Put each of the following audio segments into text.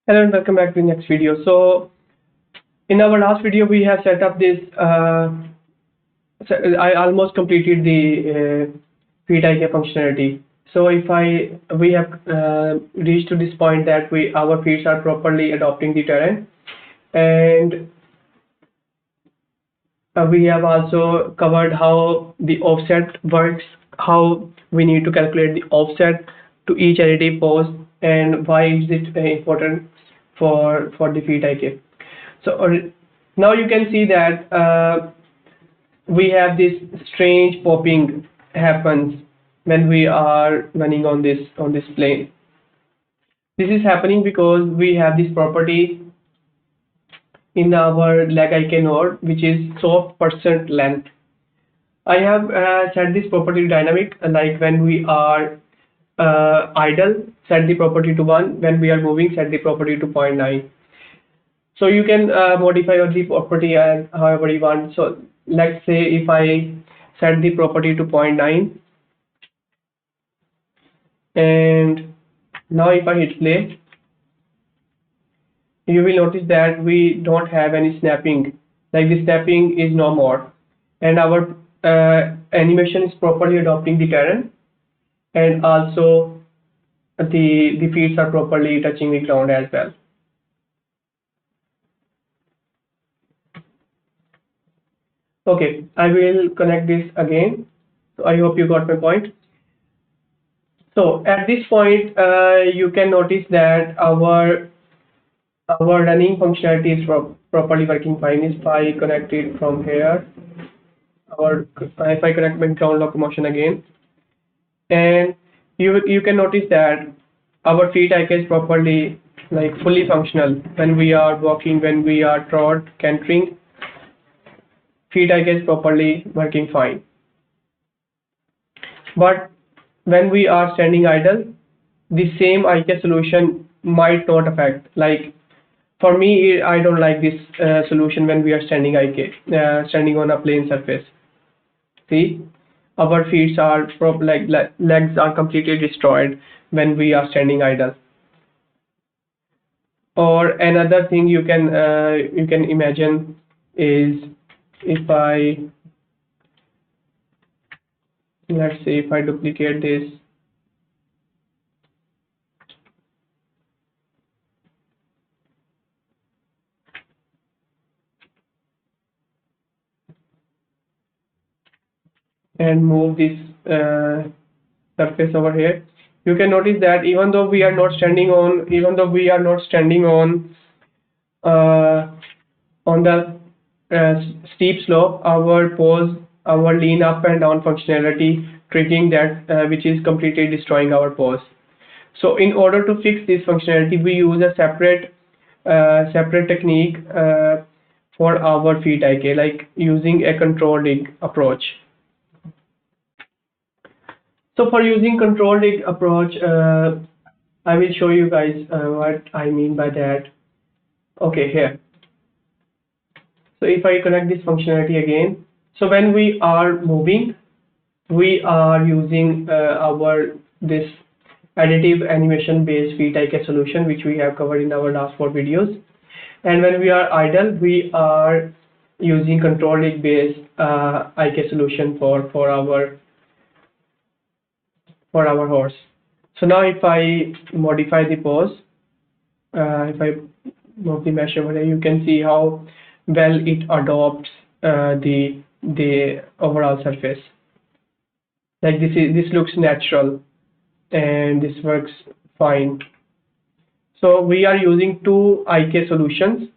Hello and welcome back to the next video. So in our last video we have set up this I almost completed the feed IK functionality. So if we have reached to this point that our feeds are properly adopting the terrain, and we have also covered how the offset works, how we need to calculate the offset to each additive pose, and why is it important for the feed IK. So now you can see that we have this strange popping happens when we are running on this plane. This is happening because we have this property in our leg IK node, which is soft percent length. I have set this property to dynamic, like when we are idle, set the property to 1. When we are moving, set the property to 0.9. So you can modify the property as however you want. So let's say if I set the property to 0.9, and now if I hit play, you will notice that we don't have any snapping, like the snapping is no more, and our animation is properly adopting the terrain, and also the feet are properly touching the ground as well. Okay, I will connect this again. So I hope you got my point. So at this point, you can notice that our running functionality is properly working fine. If I connect it from here, if I connect my ground locomotion again, and you can notice that our feet IK is properly, like, fully functional when we are walking, when we are trot, cantering. Feet IK is properly working fine. But when we are standing idle, the same IK solution might not affect. Like for me, I don't like this solution when we are standing IK, standing on a plane surface. See, our feet are like legs are completely destroyed when we are standing idle. Or another thing you can imagine is, if let's say if I duplicate this, and move this surface over here, you can notice that even though we are not standing uh, on the steep slope, our pose, our lean up and down functionality triggering that, which is completely destroying our pose. So in order to fix this functionality, we use a separate technique for our feet IK, like using a control dig approach. So for using control dig approach, I will show you guys what I mean by that. Okay, here. So if I connect this functionality again, so when we are moving, we are using our this additive animation based feet IK solution, which we have covered in our last 4 videos. And when we are idle, we are using control dig based IK solution for our horse. So now if I modify the pose, if I move the mesh over here, you can see how well it adopts the overall surface. Like this looks natural, and this works fine. So we are using 2 IK solutions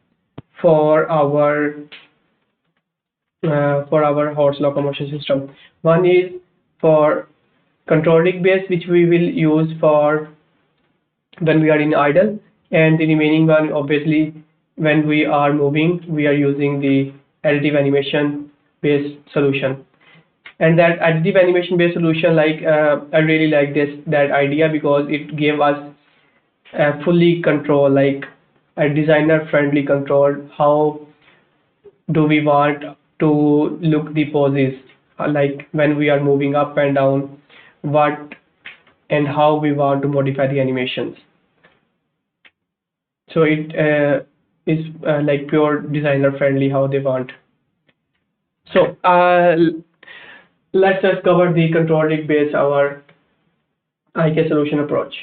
for our horse locomotion system. One is for control dig base, which we will use for when we are in idle, and the remaining one, obviously, when we are moving, we are using the additive animation based solution. And that additive animation based solution, like, I really like that idea, because it gave us fully control, like a designer friendly control. How do we want to look the poses, like when we are moving up and down, what and how we want to modify the animations. so it is like pure designer friendly how they want. So let's just cover the control rig base our IK solution approach,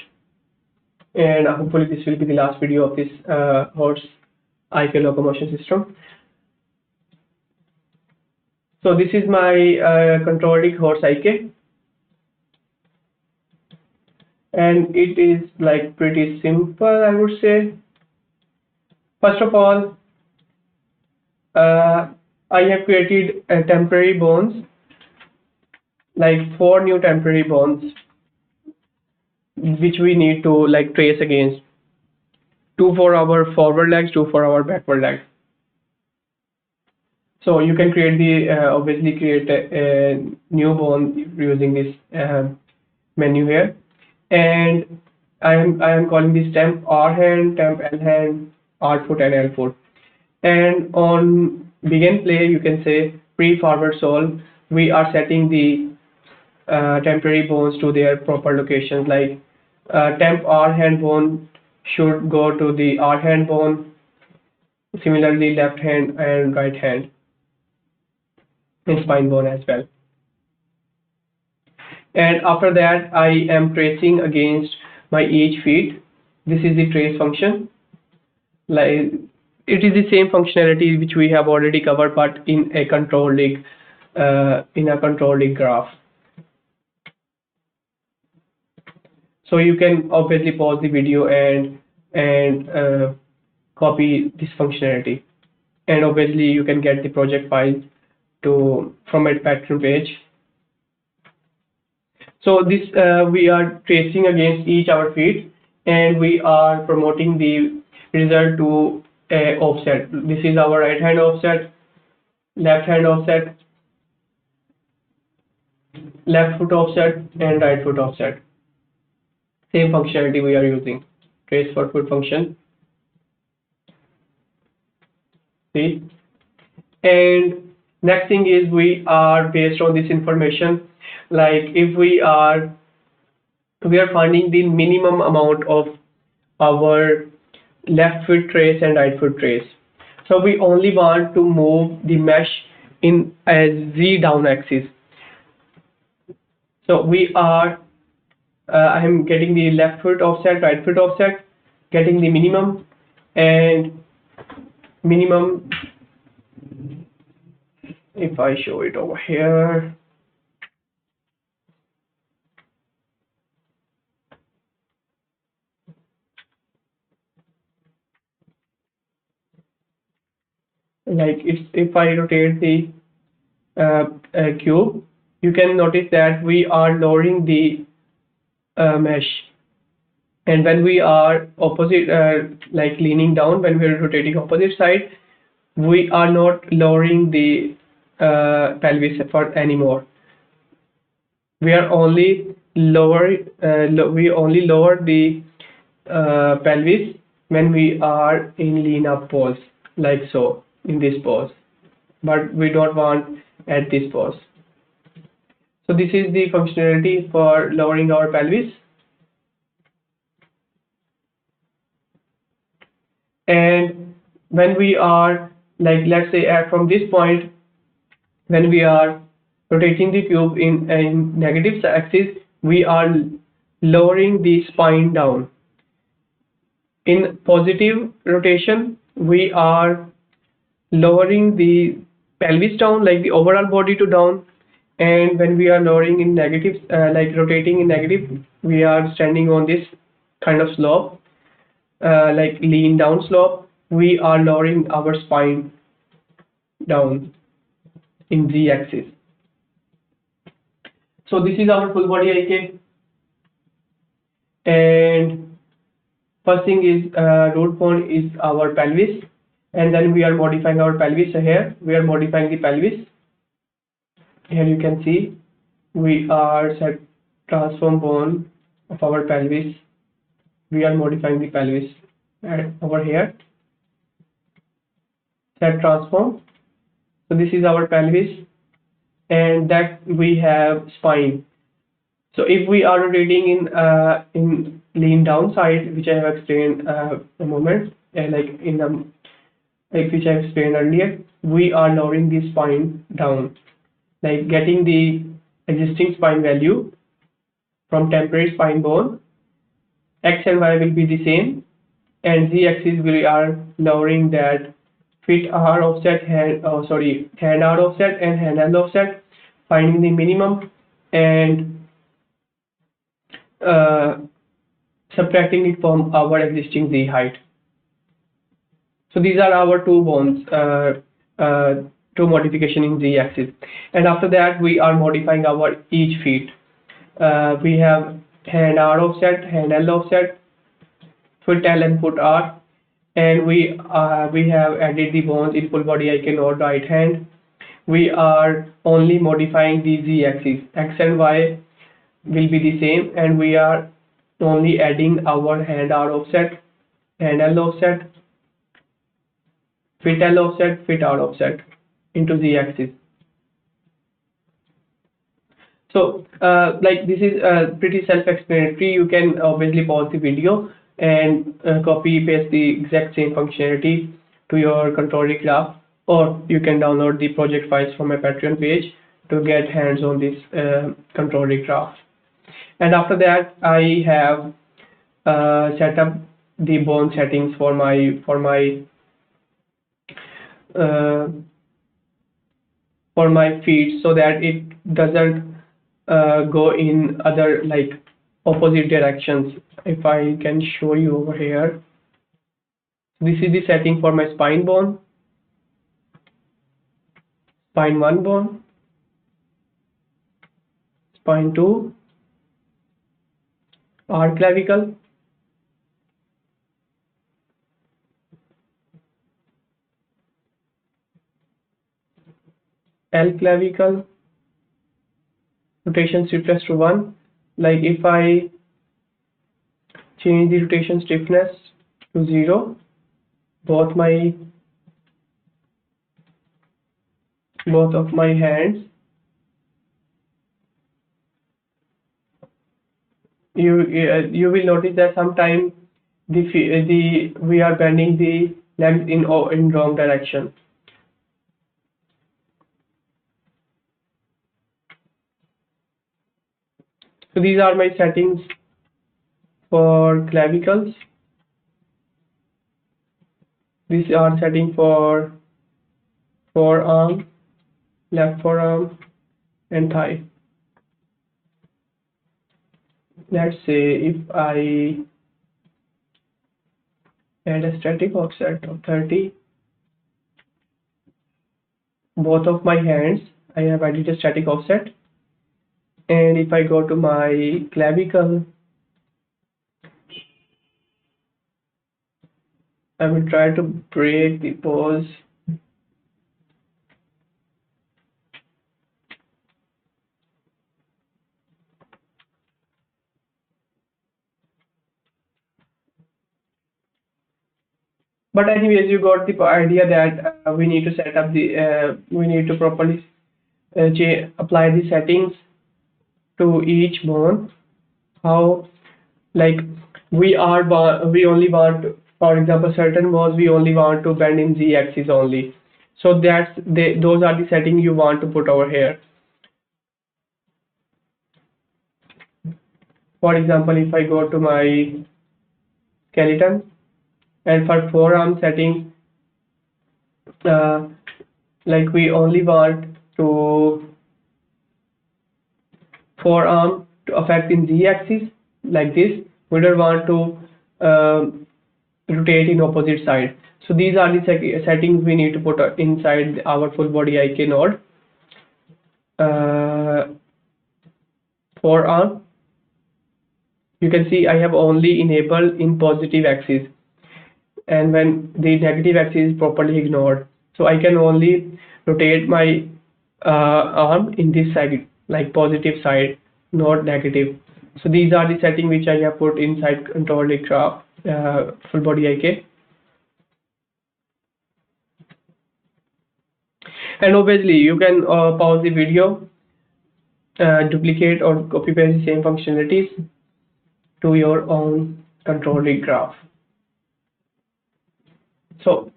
and hopefully this will be the last video of this horse IK locomotion system. So this is my control rig horse IK, and it is like pretty simple, I would say. First of all, I have created temporary bones, like 4 new temporary bones, which we need to like trace against. 2 for our forward legs, 2 for our backward legs. So you can create the obviously create a new bone using this menu here, and I am calling this temp R hand, temp L hand, R foot, and L foot. And on begin play, you can say pre-forward solve. We are setting the temporary bones to their proper locations. Like temp R hand bone should go to the R hand bone. Similarly, left hand and right hand, and spine bone as well. And after that, I am tracing against my each feet. This is the trace function. Like it is the same functionality which we have already covered, but in a control rig, graph. So you can obviously pause the video and copy this functionality, and obviously you can get the project file from a pattern page. So this we are tracing against each our feet, and we are promoting the result to a offset. This is our right hand offset, left hand offset, left foot offset, and right foot offset. Same functionality we are using. Trace for foot function. See? And next thing is we are based on this information, like if we are finding the minimum amount of our left foot trace and right foot trace. So we only want to move the mesh in a Z down axis. So we are I am getting the left foot offset, right foot offset, getting the minimum, and minimum, if I show it over here, like if I rotate the cube, you can notice that we are lowering the mesh, and when we are opposite like leaning down, when we are rotating opposite side, we are not lowering the pelvis effort anymore. We are only we only lower the pelvis when we are in lean up pose, like so, in this pose, but we don't want at this pose. So this is the functionality for lowering our pelvis. And when we are like, let's say from this point, when we are rotating the cube in a negative axis, we are lowering the spine down. In positive rotation, we are lowering the pelvis down, like the overall body to down. And when we are lowering in negative, like rotating in negative, we are standing on this kind of slope, like lean down slope. We are lowering our spine down in Z axis. So this is our full body IK. And first thing is root bone is our pelvis, and then we are modifying our pelvis here. We are modifying the pelvis. Here you can see we are set transform bone of our pelvis. We are modifying the pelvis, and over here set transform. So this is our pelvis, and that we have spine. So if we are rotating in lean down side, which I have explained a moment, like in the like which I explained earlier, we are lowering the spine down, like getting the existing spine value from temporary spine bone. X and Y will be the same, and Z axis we are lowering that feet are offset, hand are offset and hand are offset, finding the minimum and uh, subtracting it from our existing Z height. So these are our two bones, two modification in Z axis. And after that, we are modifying our each feet. We have hand R offset, hand L offset, foot L and foot R, and we have added the bones in full body IK node right hand. We are only modifying the Z axis. X and Y will be the same, and we are only adding our hand R offset, hand L offset, fit L offset, fit R offset into Z axis. So like this is pretty self-explanatory. You can obviously pause the video and copy paste the exact same functionality to your control graph, or you can download the project files from my Patreon page to get hands on this control graph. And after that, I have set up the bone settings for my uh, feet so that it doesn't go in other like opposite directions. If I can show you over here, this is the setting for my spine bone, spine 1 bone, spine 2, R clavicle, L clavicle, rotation stiffness to 1. Like if I change the rotation stiffness to 0, both of my hands, you will notice that sometimes we are bending the legs in wrong direction. So these are my settings for clavicles. These are setting for forearm, left forearm, and thigh. Let's say if I add a static offset of 30, both of my hands, I have added a static offset. And if I go to my clavicle, I will try to break the pose. But anyways, you got the idea that we need to set up the we need to properly apply the settings to each bone. How, like we only want, for example, certain bones we only want to bend in Z axis only. So those are the settings you want to put over here. For example, if I go to my skeleton, and for forearm setting, like we only want to forearm to affect in Z axis like this. We don't want to rotate in opposite side. So these are the settings we need to put inside our full body IK node. Forearm, you can see I have only enabled in positive axis, and when the negative axis is properly ignored. So I can only rotate my arm in this side, like positive side, not negative. So these are the settings which I have put inside control graph, full body IK. And obviously you can pause the video, duplicate or copy paste the same functionalities to your own control graph. So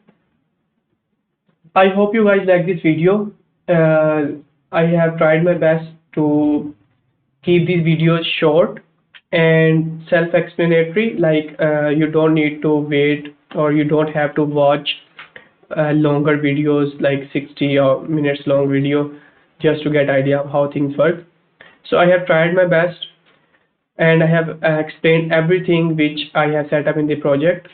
I hope you guys like this video. I have tried my best to keep these videos short and self-explanatory. Like you don't need to wait, or you don't have to watch longer videos like 60 or minutes long video just to get idea of how things work. So I have tried my best, and I have explained everything which I have set up in the project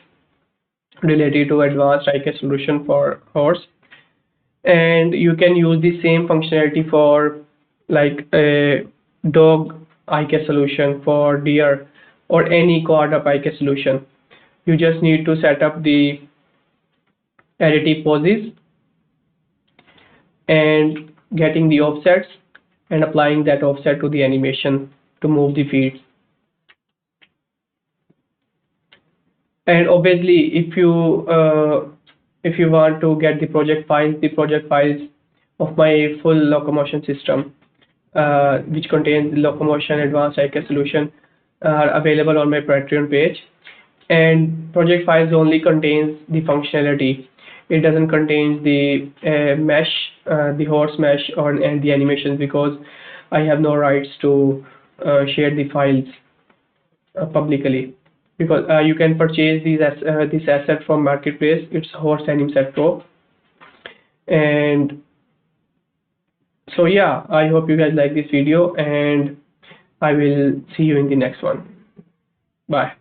related to advanced IK solution for horse. And you can use the same functionality for like a dog IK solution, for deer, or any quad up IK solution. You just need to set up the additive poses and getting the offsets and applying that offset to the animation to move the feet. And obviously, if you want to get the project files of my full locomotion system, which contains the locomotion advanced IK solution, are available on my Patreon page. And project files only contains the functionality. It doesn't contain the mesh, the horse mesh, or and the animations, because I have no rights to share the files publicly. Because you can purchase this asset from marketplace. It's HorseAnimset Pro. And so yeah, I hope you guys like this video, and I will see you in the next one. Bye.